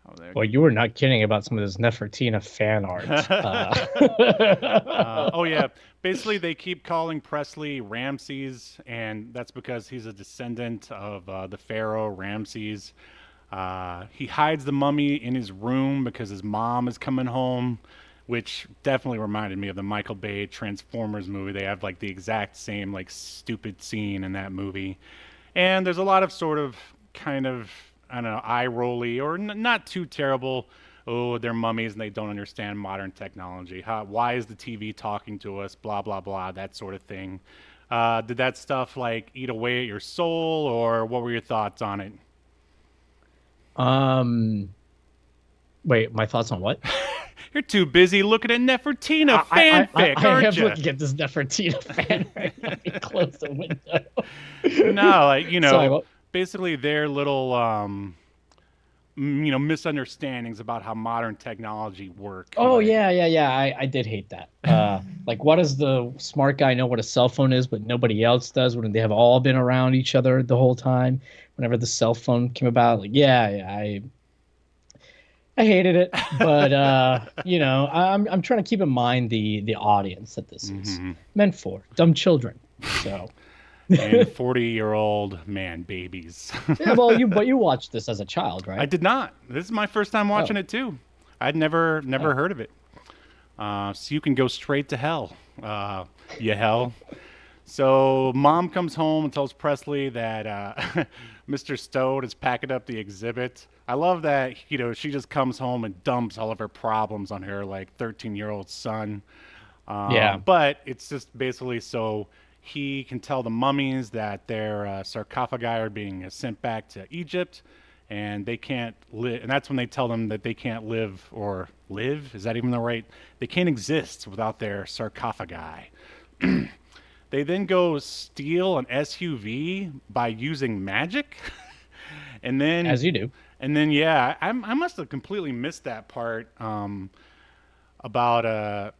Oh, there. Well, you were not kidding about some of this Nefertina fan art. Oh yeah, basically they keep calling Presley Ramses, and that's because he's a descendant of the pharaoh Ramses. He hides the mummy in his room because his mom is coming home, which definitely reminded me of the Michael Bay Transformers movie. They have like the exact same like stupid scene in that movie, and there's a lot of sort of kind of I don't know eye rolly or not too terrible. Oh, they're mummies and they don't understand modern technology. Why is the TV talking to us? Blah blah blah. That sort of thing. Did that stuff like eat away at your soul, or what were your thoughts on it? um, Wait, my thoughts on what? You're too busy looking at Nefertina fanfic, I aren't am you? looking at this Nefertina fan right now. Let me close the window. No, like Sorry, what? basically their little misunderstandings about how modern technology work. Oh Like, yeah. I did hate that. Like, why does the smart guy know what a cell phone is, but nobody else does? When they have all been around each other the whole time. Whenever the cell phone came about, like, I hated it. But I'm trying to keep in mind the audience that this is meant for, dumb children. So and 40-year-old man babies. yeah, well, you watched this as a child, right? I did not. This is my first time watching it too. I'd never heard of it. So you can go straight to hell, Yahel. So mom comes home and tells Presley that Mr. Stone is packing up the exhibit. I love that, she just comes home and dumps all of her problems on her like 13-year-old son. Yeah. But it's just basically so he can tell the mummies that their sarcophagi are being sent back to Egypt and they can't live. And that's when they tell them that they can't live or live. Is that even the right? They can't exist without their sarcophagi. They then go steal an SUV by using magic. And then, As you do. and then, yeah, I must have completely missed that part about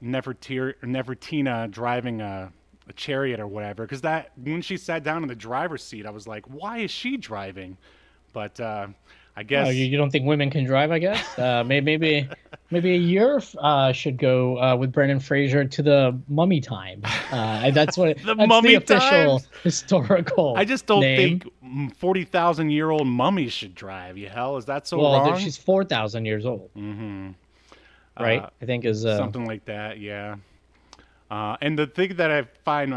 Nefertina driving a chariot or whatever. Because that when she sat down in the driver's seat, I was like, why is she driving? But I guess Oh, you don't think women can drive? I guess maybe a year should go with Brendan Fraser to the Mummy Time. That's what The that's Mummy the official Times? historical. I just don't name. think 40,000-year-old mummies should drive. You hell, is that so Well, wrong? she's 4,000 years old, right? I think is Something like that, yeah. And the thing that I find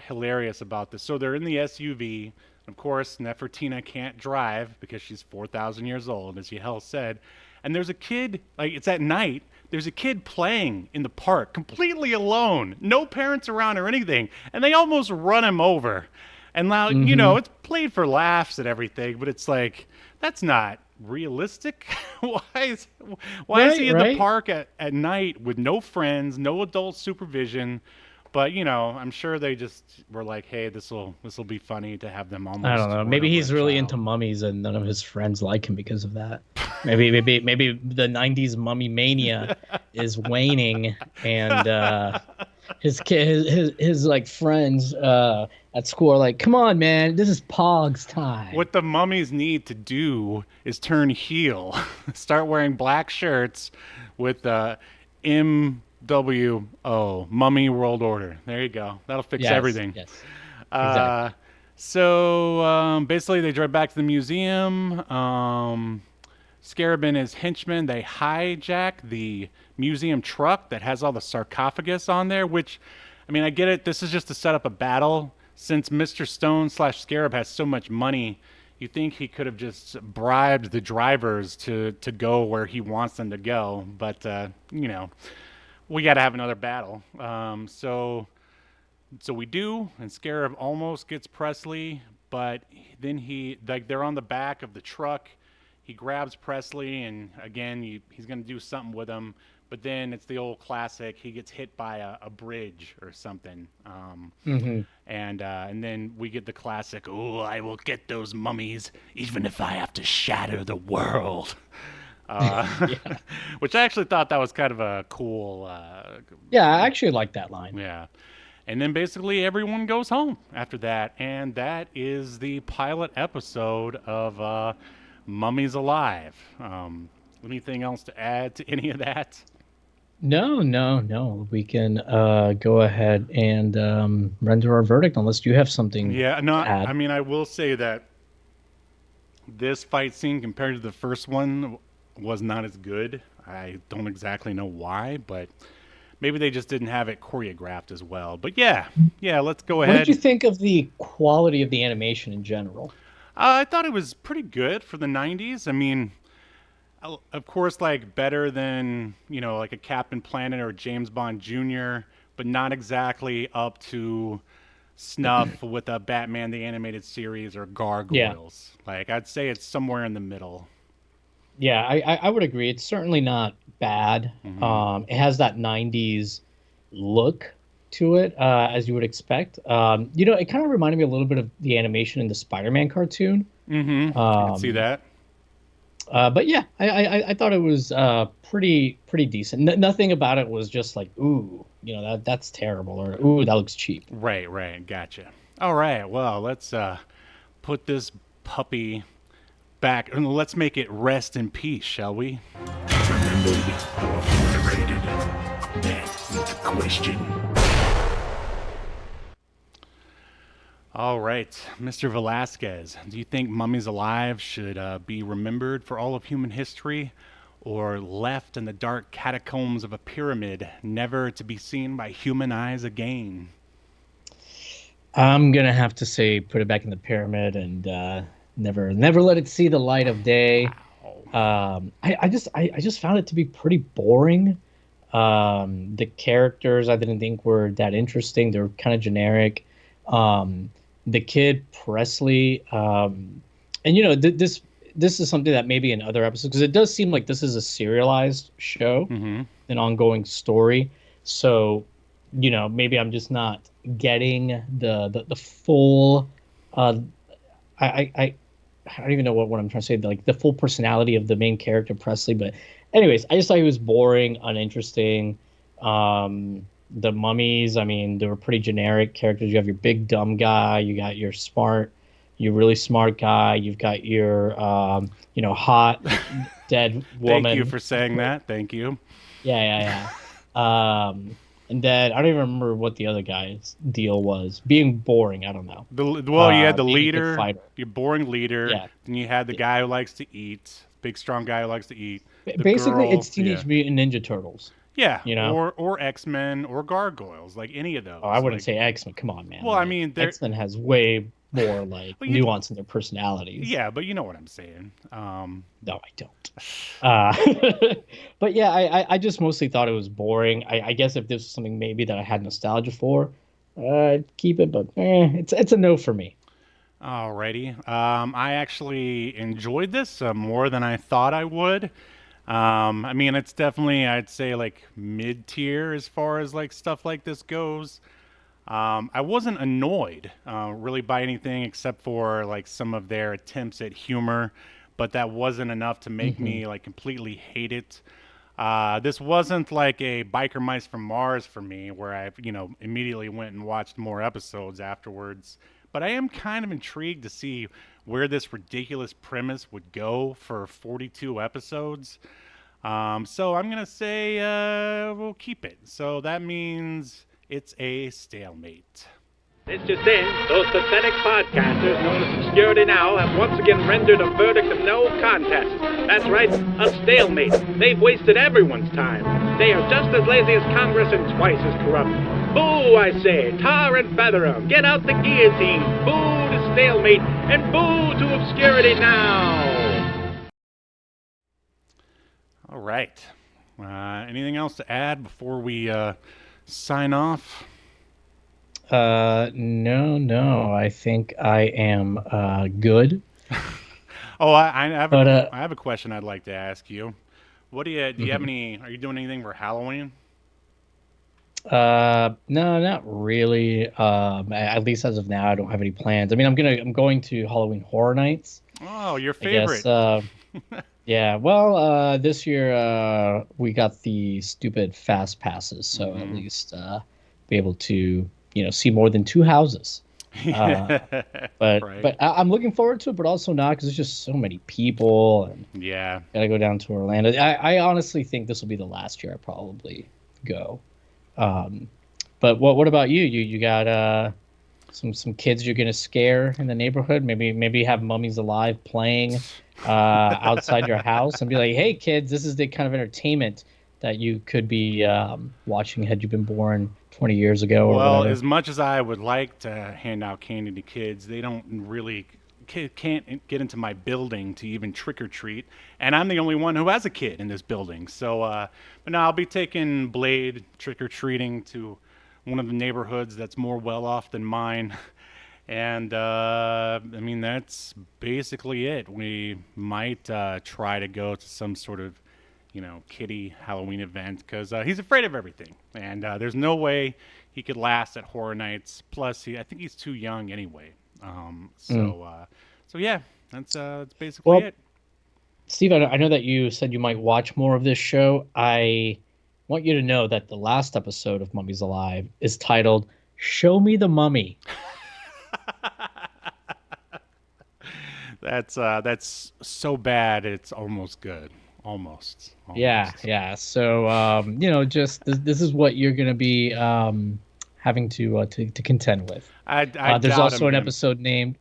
hilarious about this, so they're in the SUV. Of course, Nefertina can't drive because she's 4,000 years old, as Yahel said. And there's a kid, like it's at night, there's a kid playing in the park, completely alone, no parents around or anything, and they almost run him over. And now, it's played for laughs and everything, but it's like, that's not realistic. why is he in the Right. park at night with no friends, no adult supervision, But I'm sure they just were like, "Hey, this will be funny to have them I don't almost know. word Maybe over he's a really child." into mummies, and none of his friends like him because of that. Maybe the '90s mummy mania is waning, and his like friends at school are like, "Come on, man, this is Pog's time." What the mummies need to do is turn heel, start wearing black shirts with MWO, Mummy World Order. There you go. That'll fix Yes, everything. yes, Uh, exactly. so basically, they drive back to the museum. Scarab and his henchmen, they hijack the museum truck that has all the sarcophagus on there, which, I mean, I get it. This is just to set up a battle. Since Mr. Stone slash Scarab has so much money, you think he could have just bribed the drivers to go where he wants them to go. But, we got to have another battle. So we do, and Scarab almost gets Presley, but then they're on the back of the truck. He grabs Presley, and again, he's going to do something with him. But then it's the old classic. He gets hit by a bridge or something. Hmm. And then we get the classic, "Oh, I will get those mummies, even if I have to shatter the world." Uh, Yeah, which I actually thought that was kind of a cool, yeah, I actually like that line. yeah. And then basically everyone goes home after that. And that is the pilot episode of Mummies Alive. Anything else to add to any of that? No, no, no. We can go ahead and render our verdict unless you have something Yeah, no, to I add. mean, I will say that this fight scene compared to the first one was not as good. I don't exactly know why, but maybe they just didn't have it choreographed as well. But yeah, let's go What did you ahead. think of the quality of the animation in general? I thought it was pretty good for the 90s. I mean, of course, like better than like a Captain Planet or James Bond Jr., but not exactly up to snuff with a Batman the Animated Series or Yeah, Gargoyles. Like I'd say it's somewhere in the middle. yeah, I would agree. It's certainly not bad. Hmm. It has that '90s look to it, as you would expect. It kind of reminded me a little bit of the animation in the Spider-Man cartoon. Hmm. I could see Um, that. but yeah, I thought it was pretty decent. Nothing about it was just like, ooh, that's terrible, or ooh, that looks cheap. Right. Gotcha. All right. Well, let's put this puppy back and let's make it rest in peace, shall we? Remembered or obliterated? That is the question. All right, Mr. Velazquez, do you think Mummies Alive should be remembered for all of human history or left in the dark catacombs of a pyramid, never to be seen by human eyes again? I'm gonna have to say, put it back in the pyramid and never let it see the light of day. Wow. I just found it to be pretty boring. The characters I didn't think were that interesting. They're kind of generic. Um, the kid Presley, and this is something that maybe in other episodes, because it does seem like this is a serialized show, Mm-hmm. an ongoing story. So, maybe I'm just not getting the full. Uh, I, I I I don't even know what I'm trying to say. Like the full personality of the main character Presley, but anyways, I just thought he was boring, uninteresting. The mummies, I mean, they were pretty generic characters. You have your big dumb guy, you got your really smart guy, you've got your hot dead Thank you woman. for saying that. Thank you. Yeah, yeah. And then I don't even remember what the other guy's deal was. Being boring, I don't know. Well, you had the Being a good leader, fighter. your boring leader. Yeah. Then you had the Yeah. guy who likes to eat, big strong guy who likes to eat. The Basically, girl, it's yeah, Teenage Mutant Ninja Turtles. yeah, You know? or X Men or Gargoyles, like any of Oh, I those. wouldn't Like, say X-Men. Come on, man. well, I Like mean, they're X-Men has way more like but you, nuance in their personalities. yeah, but you know what I'm saying. No, I don't. Uh, but yeah, I just mostly thought it was boring. I guess if this was something maybe that I had nostalgia for, I'd keep it. But it's a no for me. Alrighty. I actually enjoyed this more than I thought I would. I mean, it's definitely, I'd say, like mid tier as far as like stuff like this goes. I wasn't annoyed really by anything except for like some of their attempts at humor, but that wasn't enough to make me like completely hate it. This wasn't like a Biker Mice from Mars for me, where I, immediately went and watched more episodes afterwards. But I am kind of intrigued to see where this ridiculous premise would go for 42 episodes. So I'm gonna say we'll keep it. So that means it's a stalemate. It's just in, those pathetic podcasters known as Obscurity Now have once again rendered a verdict of no contest. That's right, a stalemate. They've wasted everyone's time. They are just as lazy as Congress and twice as corrupt. Boo, I say, tar and feather 'em. Get out the guillotine. Boo to stalemate, and boo to Obscurity Now. All right. Anything else to add before we sign off? No. I think I am good. Oh, I have a question I'd like to ask you. What do you have any? Are you doing anything for Halloween? No, not really. At least as of now, I don't have any plans. I mean, I'm going to Halloween Horror Nights. Oh, your favorite. I guess, yeah. Well, this year we got the stupid fast passes, so at least be able to see more than 2 houses. But Right. but I'm looking forward to it, but also not because there's just so many people and Yeah. gotta go down to Orlando. I honestly think this will be the last year I probably go. But what about you? You got some kids you're gonna scare in the neighborhood? Maybe have Mummies Alive playing outside your house and be like, hey kids, this is the kind of entertainment that you could be watching had you been born 20 years ago or Well, whatever. as much as I would like to hand out candy to kids, they don't really can't get into my building to even trick or treat, and I'm the only one who has a kid in this building. So, but no, I'll be taking Blade trick or treating to one of the neighborhoods that's more well off than mine. And I mean, that's basically it. We might try to go to some sort of kiddie Halloween event because he's afraid of everything, and there's no way he could last at Horror Nights. Plus, I think he's too young anyway. So yeah, that's basically it. Steve, I know that you said you might watch more of this show. I want you to know that the last episode of Mummies Alive is titled "Show Me the Mummy." That's so bad it's almost good. Almost. Yeah. So just this is what you're gonna be having to contend with. There's also an episode named.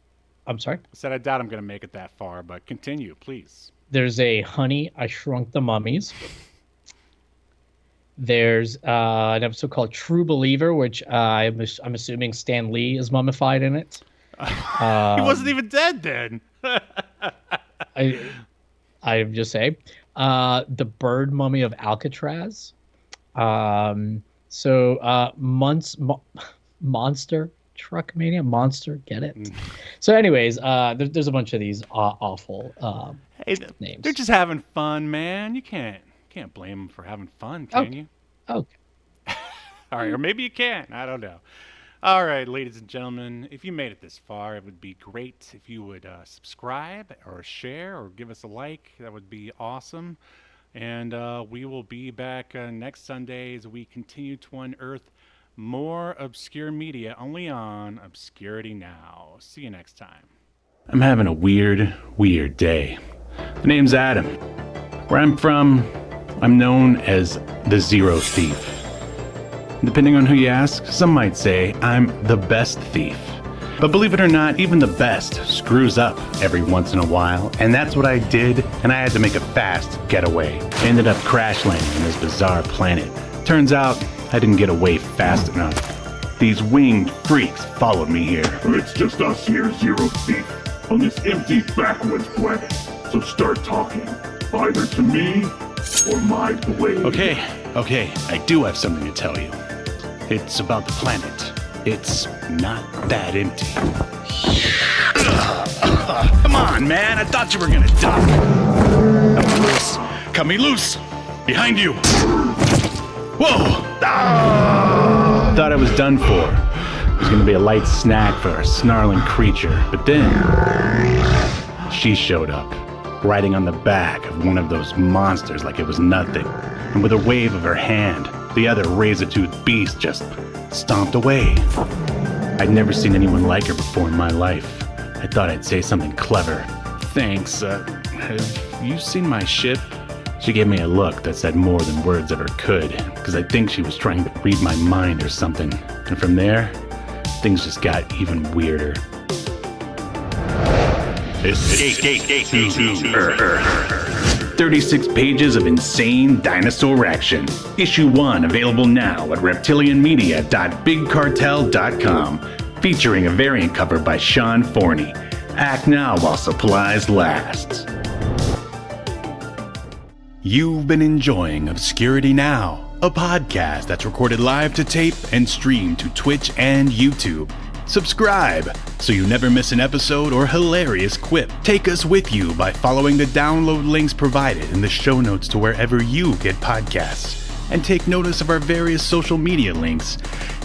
I'm sorry. I said I doubt I'm gonna make it that far, but continue, please. There's a Honey, I Shrunk the Mummies. There's an episode called True Believer, which I'm assuming Stan Lee is mummified in it. He wasn't even dead then. I'm just saying. The Bird Mummy of Alcatraz. Monster Truck Mania. Monster, get it? So anyways, there's a bunch of these awful names. They're just having fun, man. You can't blame them for having fun, can you? Okay. All right, or maybe you can. I don't know. All right, ladies and gentlemen, if you made it this far, it would be great if you would subscribe or share or give us a like. That would be awesome. And we will be back next Sunday as we continue to unearth more obscure media only on Obscurity Now. See you next time. I'm having a weird day. The name's Adam. Where I'm from, I'm known as the Zero Thief. Depending on who you ask, some might say I'm the best thief. But believe it or not, even the best screws up every once in a while, and that's what I did, and I had to make a fast getaway. I ended up crash landing on this bizarre planet. Turns out, I didn't get away fast enough. These winged freaks followed me here. It's just us here, Zero Thief, on this empty backwoods planet. So start talking, either to me or my blade. Okay, I do have something to tell you. It's about the planet. It's not that empty. Come on, man. I thought you were gonna duck. Cut me loose. Cut me loose. Behind you. Whoa. Thought I was done for. was going to be a light snack for a snarling creature, but then she showed up, riding on the back of one of those monsters like it was nothing, and with a wave of her hand, the other razor-toothed beast just stomped away. I'd never seen anyone like her before in my life. I thought I'd say something clever. Thanks, have you seen my ship? She gave me a look that said more than words ever could, because I think she was trying to read my mind or something. And from there, things just got even weirder. Escape to Earth. 36 pages of insane dinosaur action. Issue 1 available now at reptilianmedia.bigcartel.com, featuring a variant cover by Sean Forney. Act now while supplies last. You've been enjoying Obscurity Now, a podcast that's recorded live to tape and streamed to Twitch and YouTube. Subscribe so you never miss an episode or hilarious quip. Take us with you by following the download links provided in the show notes to wherever you get podcasts. And take notice of our various social media links.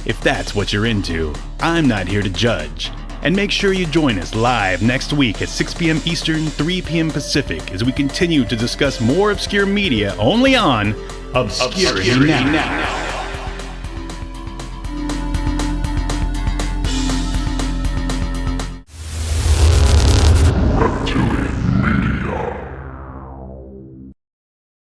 If that's what you're into, I'm not here to judge. And make sure you join us live next week at 6 p.m. Eastern, 3 p.m. Pacific as we continue to discuss more obscure media only on Obscurity Now.